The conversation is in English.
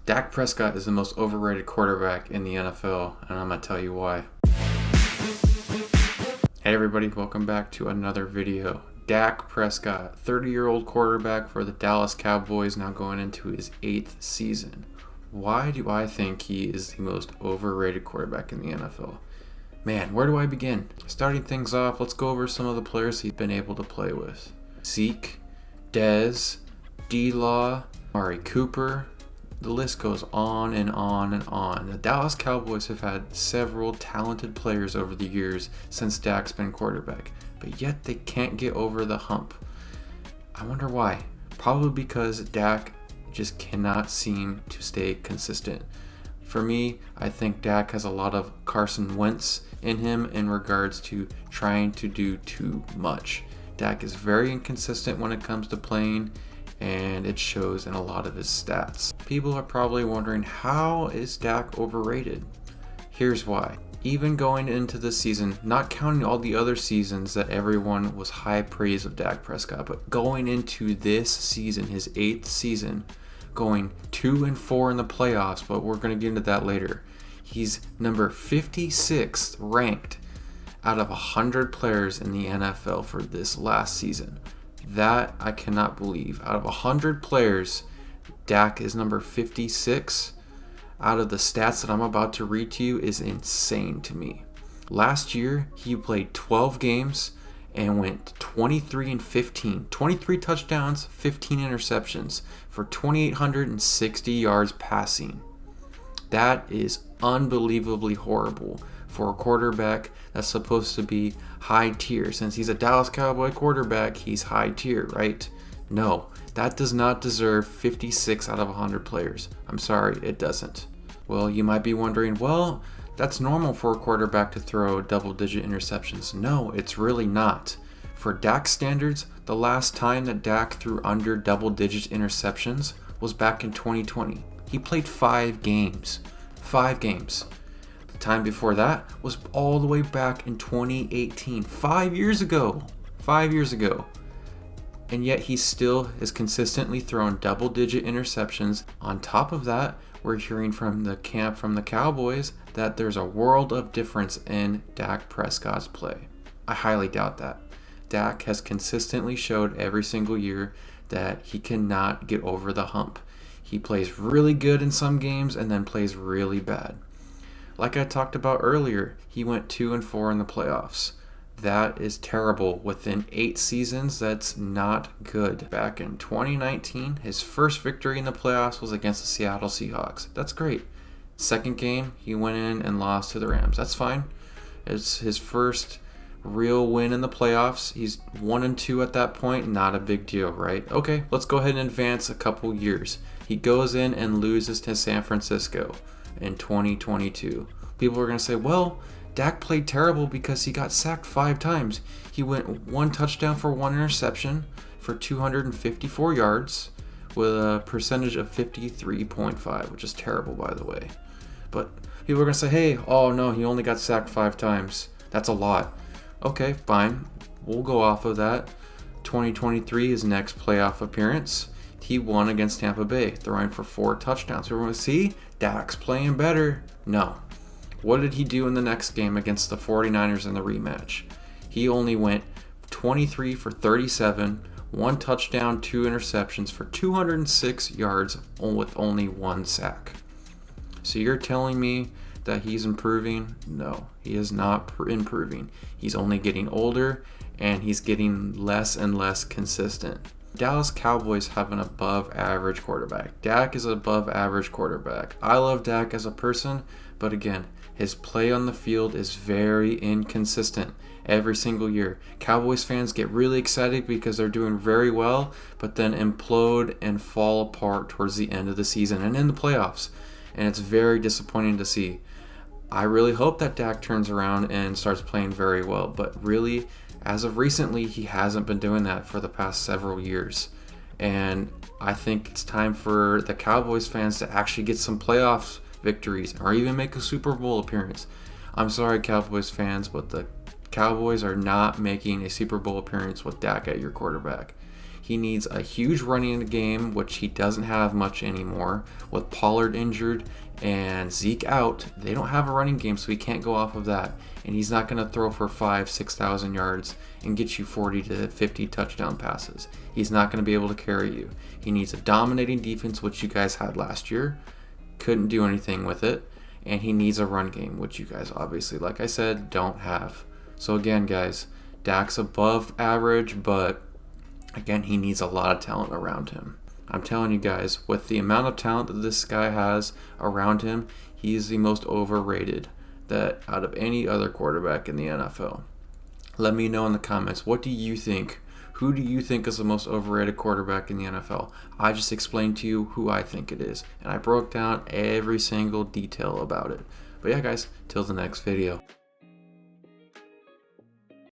Dak Prescott is the most overrated quarterback in the NFL, and I'm going to tell you why. Hey everybody, welcome back to another video. Dak Prescott, 30-year-old quarterback for the Dallas Cowboys, now going into his 8th season. Why do I think he is the most overrated quarterback in the NFL? Man, where do I begin? Starting things off, let's go over some of the players he's been able to play with. Zeke, Dez, D-Law, Amari Cooper. The list goes on and on and on. The Dallas Cowboys have had several talented players over the years since Dak's been quarterback, but yet they can't get over the hump. I wonder why. Probably because Dak just cannot seem to stay consistent. For me, I think Dak has a lot of Carson Wentz in him in regards to trying to do too much. Dak is very inconsistent when it comes to playing, and it shows in a lot of his stats. People are probably wondering, how is Dak overrated? Here's why. Even going into the season, not counting all the other seasons that everyone was high praise of Dak Prescott, but going into this season, his 8th season, going 2-4 in the playoffs, but we're going to get into that later. He's number 56th ranked out of 100 players in the NFL for this last season. That I cannot believe. Out of 100 players, Dak is number 56. Out of the stats that I'm about to read to you is insane to me. Last year, he played 12 games and went 23-15. 23 touchdowns, 15 interceptions for 2,860 yards passing. That is unbelievably horrible for a quarterback that's supposed to be high tier. Since he's a Dallas Cowboy quarterback, he's high tier, right? No, that does not deserve 56 out of 100 players. I'm sorry, it doesn't. Well, you might be wondering, well, that's normal for a quarterback to throw double-digit interceptions. No, it's really not. For Dak standards, the last time that Dak threw under double-digit interceptions was back in 2020. He played 5 games. 5 games. The time before that was all the way back in 2018. 5 years ago. 5 years ago. And yet he still is consistently throwing double-digit interceptions. On top of that, we're hearing from the camp from the Cowboys that there's a world of difference in Dak Prescott's play. I highly doubt that. Dak has consistently showed every single year that he cannot get over the hump. He plays really good in some games and then plays really bad. Like I talked about earlier, he went 2-4 in the playoffs. That is terrible. Within 8 seasons, that's not good. Back in 2019, his first victory in the playoffs was against the Seattle Seahawks. That's great. Second game, he went in and lost to the Rams. That's fine. It's his first real win in the playoffs. He's 1-2 at that point. Not a big deal, right? Okay, let's go ahead and advance a couple years. He goes in and loses to San Francisco in 2022. People are going to say, well, Dak played terrible because he got sacked 5 times. He went 1 touchdown for 1 interception for 254 yards with a percentage of 53.5, which is terrible, by the way. But people are going to say, hey, oh no, he only got sacked 5 times. That's a lot. Okay, fine. We'll go off of that. 2023, his next playoff appearance, he won against Tampa Bay, throwing for 4 touchdowns. Everyone see, Dak's playing better. No. What did he do in the next game against the 49ers in the rematch? He only went 23 for 37, 1 touchdown, 2 interceptions for 206 yards with only 1 sack. So you're telling me that he's improving? No, he is not improving. He's only getting older and he's getting less and less consistent. Dallas Cowboys have an above average quarterback. Dak is an above average quarterback. I love Dak as a person, but again, his play on the field is very inconsistent every single year. Cowboys fans get really excited because they're doing very well, but then implode and fall apart towards the end of the season and in the playoffs. And it's very disappointing to see. I really hope that Dak turns around and starts playing very well, but really, as of recently, he hasn't been doing that for the past several years. And I think it's time for the Cowboys fans to actually get some playoff victories or even make a Super Bowl appearance. I'm sorry, Cowboys fans, but the Cowboys are not making a Super Bowl appearance with Dak at your quarterback. He needs a huge running game, which he doesn't have much anymore. With Pollard injured and Zeke out, they don't have a running game, so he can't go off of that. And he's not going to throw for 5,000-6,000 yards and get you 40 to 50 touchdown passes. He's not going to be able to carry you. He needs a dominating defense, which you guys had last year. Couldn't do anything with it. And he needs a run game, which you guys obviously, like I said, don't have. So again, guys, Dak's above average, but again, he needs a lot of talent around him. I'm telling you guys, with the amount of talent that this guy has around him, he is the most overrated that out of any other quarterback in the NFL. Let me know in the comments, what do you think? Who do you think is the most overrated quarterback in the NFL? I just explained to you who I think it is, and I broke down every single detail about it. But yeah, guys, till the next video.